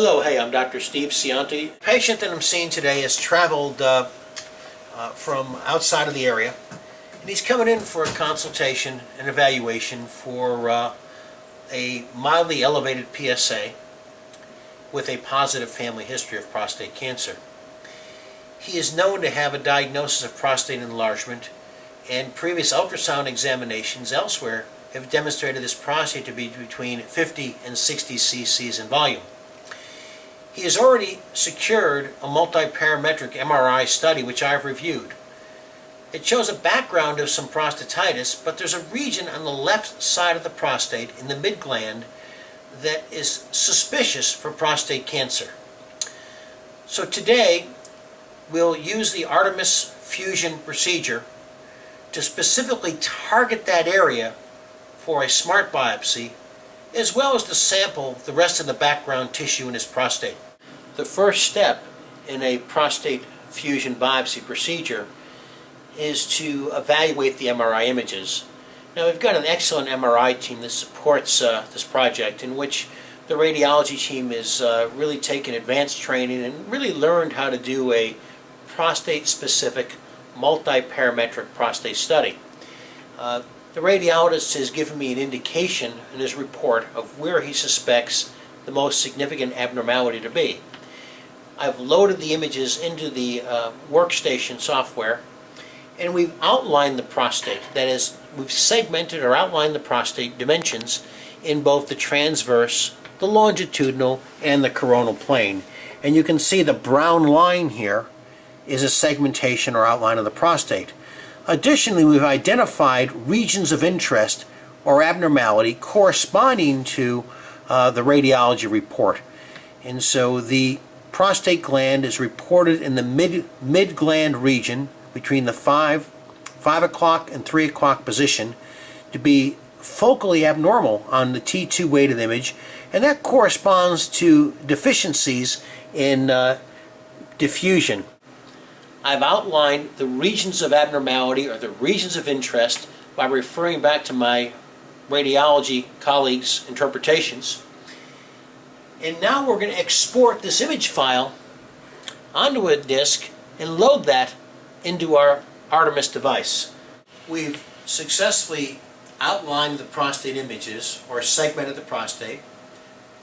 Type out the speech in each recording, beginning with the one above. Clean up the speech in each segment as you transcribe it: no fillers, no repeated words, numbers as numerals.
Hello, hey, I'm Dr. Steve Cianti. The patient that I'm seeing today has traveled from outside of the area, and he's coming in for a consultation and evaluation for a mildly elevated PSA with a positive family history of prostate cancer. He is known to have a diagnosis of prostate enlargement, and previous ultrasound examinations elsewhere have demonstrated this prostate to be between 50 and 60 cc's in volume. He has already secured a multiparametric MRI study which I've reviewed. It shows a background of some prostatitis, but there's a region on the left side of the prostate in the mid-gland that is suspicious for prostate cancer. So today we'll use the Artemis fusion procedure to specifically target that area for a smart biopsy, as well as to sample the rest of the background tissue in his prostate. The first step in a prostate fusion biopsy procedure is to evaluate the MRI images. Now, we've got an excellent MRI team that supports this project, in which the radiology team has really taken advanced training and really learned how to do a prostate-specific multiparametric prostate study. The radiologist has given me an indication in his report of where he suspects the most significant abnormality to be. I've loaded the images into the workstation software, and we've outlined the prostate. That is, we've segmented or outlined the prostate dimensions in both the transverse, the longitudinal, and the coronal plane. And you can see the brown line here is a segmentation or outline of the prostate. Additionally, we've identified regions of interest or abnormality corresponding to the radiology report. And so the prostate gland is reported in the mid-gland region between the 5 o'clock and 3 o'clock position to be focally abnormal on the T2 weighted image, and that corresponds to deficiencies in diffusion. I've outlined the regions of abnormality or the regions of interest by referring back to my radiology colleagues' interpretations. And now we're going to export this image file onto a disk and load that into our Artemis device. We've successfully outlined the prostate images, or segmented the prostate.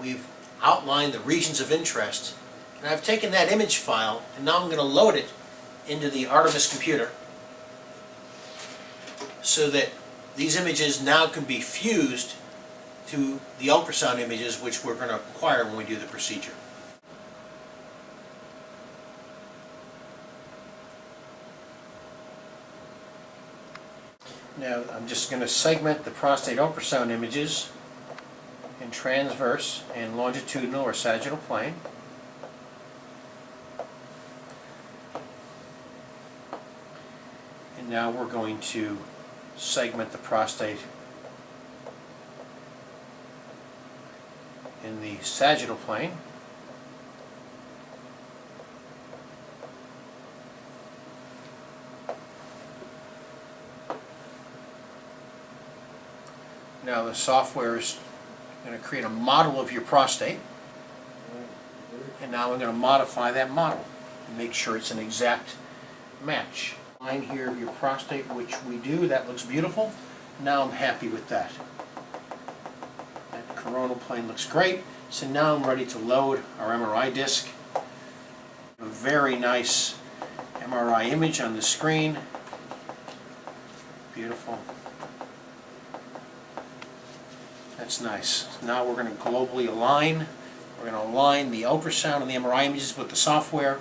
We've outlined the regions of interest, and I've taken that image file and now I'm going to load it into the Artemis computer so that these images now can be fused to the ultrasound images which we're going to acquire when we do the procedure. Now I'm just going to segment the prostate ultrasound images in transverse and longitudinal or sagittal plane. And now we're going to segment the prostate in the sagittal plane. Now the software is going to create a model of your prostate, and now I'm going to modify that model and make sure it's an exact match. Line here of your prostate, which we do, that looks beautiful. Now I'm happy with that. That coronal plane looks great. So now I'm ready to load our MRI disc. A very nice MRI image on the screen. Beautiful. That's nice. So now we're going to globally align. We're going to align the ultrasound and the MRI images with the software,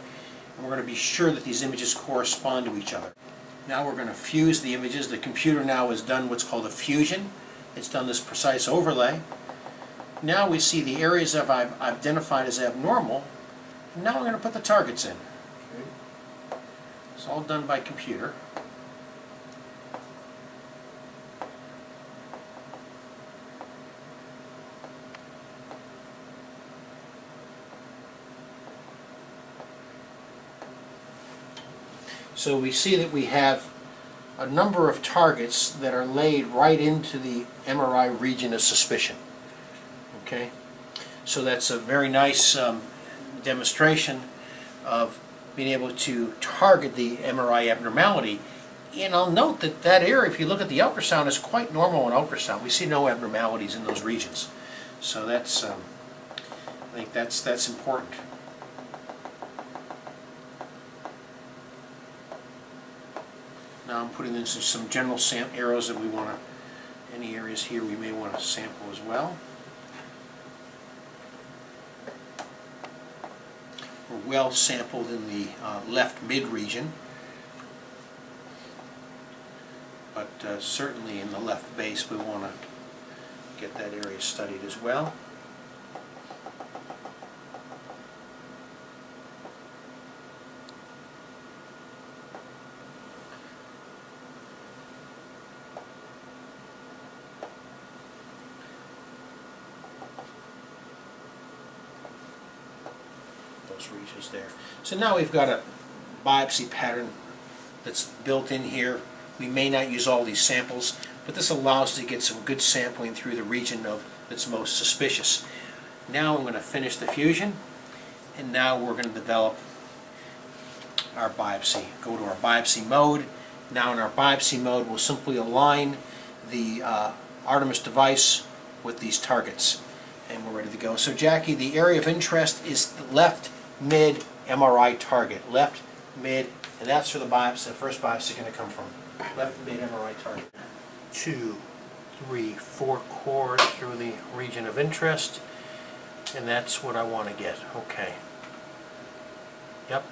and we're going to be sure that these images correspond to each other. Now we're going to fuse the images. The computer now has done what's called a fusion. It's done this precise overlay. Now we see the areas that I've identified as abnormal, and now we're going to put the targets in. Okay. It's all done by computer. So we see that we have a number of targets that are laid right into the MRI region of suspicion. Okay? So that's a very nice demonstration of being able to target the MRI abnormality. And I'll note that that area, if you look at the ultrasound, is quite normal in ultrasound. We see no abnormalities in those regions. So that's, I think that's important. Now I'm putting in some general arrows that we want to, any areas here we may want to sample as well. We're well sampled in the left mid region, but certainly in the left base we want to get that area studied as well. Those regions there. So now we've got a biopsy pattern that's built in here. We may not use all these samples, but this allows us to get some good sampling through the region that's most suspicious. Now I'm going to finish the fusion, and now we're going to develop our biopsy. Go to our biopsy mode. Now in our biopsy mode we'll simply align the Artemis device with these targets, and we're ready to go. So Jackie, the area of interest is the left mid MRI target. Left mid, and that's for the biopsy. The first biopsy is going to come from left mid MRI target. 2, 3, 4 cores through the region of interest, and that's what I want to get. Okay. Yep.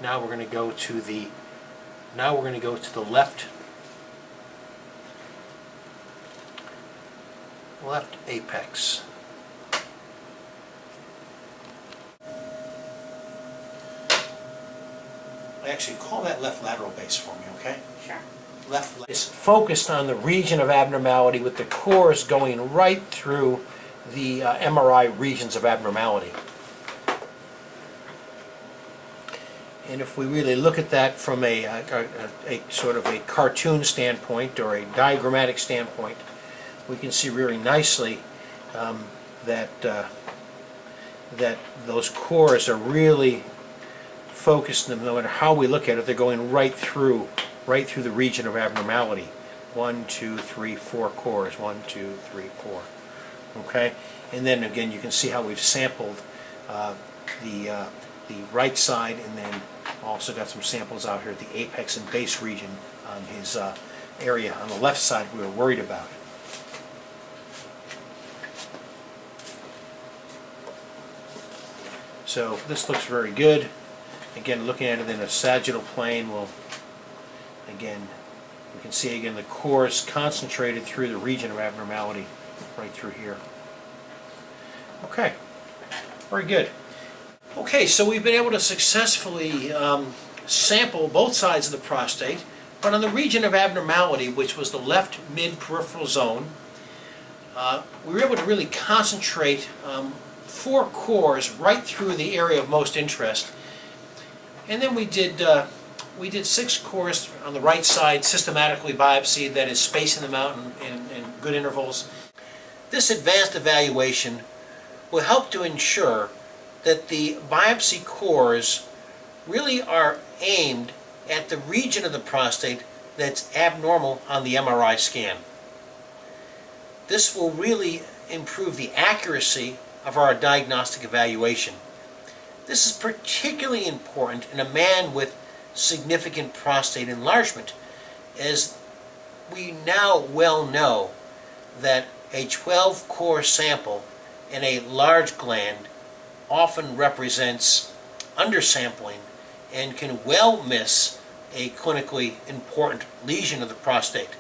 Now we're going to go to the left apex. Actually, call that left lateral base for me, okay? Sure. Left is focused on the region of abnormality, with the cores going right through the MRI regions of abnormality. And if we really look at that from a sort of a cartoon standpoint or a diagrammatic standpoint, we can see really nicely that those cores are really focused. No matter how we look at it, they're going right through the region of abnormality. 1, 2, 3, 4 cores. 1, 2, 3, 4. Okay, and then again you can see how we've sampled the right side, and then also got some samples out here at the apex and base region on his area on the left side we were worried about. So this looks very good. Again, looking at it in a sagittal plane, we can see again the cores concentrated through the region of abnormality right through here. Okay, very good. Okay, so we've been able to successfully sample both sides of the prostate, but on the region of abnormality, which was the left mid-peripheral zone, we were able to really concentrate 4 cores right through the area of most interest. And then we did 6 cores on the right side, systematically biopsied, that is spacing them out in good intervals. This advanced evaluation will help to ensure that the biopsy cores really are aimed at the region of the prostate that's abnormal on the MRI scan. This will really improve the accuracy of our diagnostic evaluation. This is particularly important in a man with significant prostate enlargement, as we now well know that a 12-core sample in a large gland often represents undersampling and can well miss a clinically important lesion of the prostate.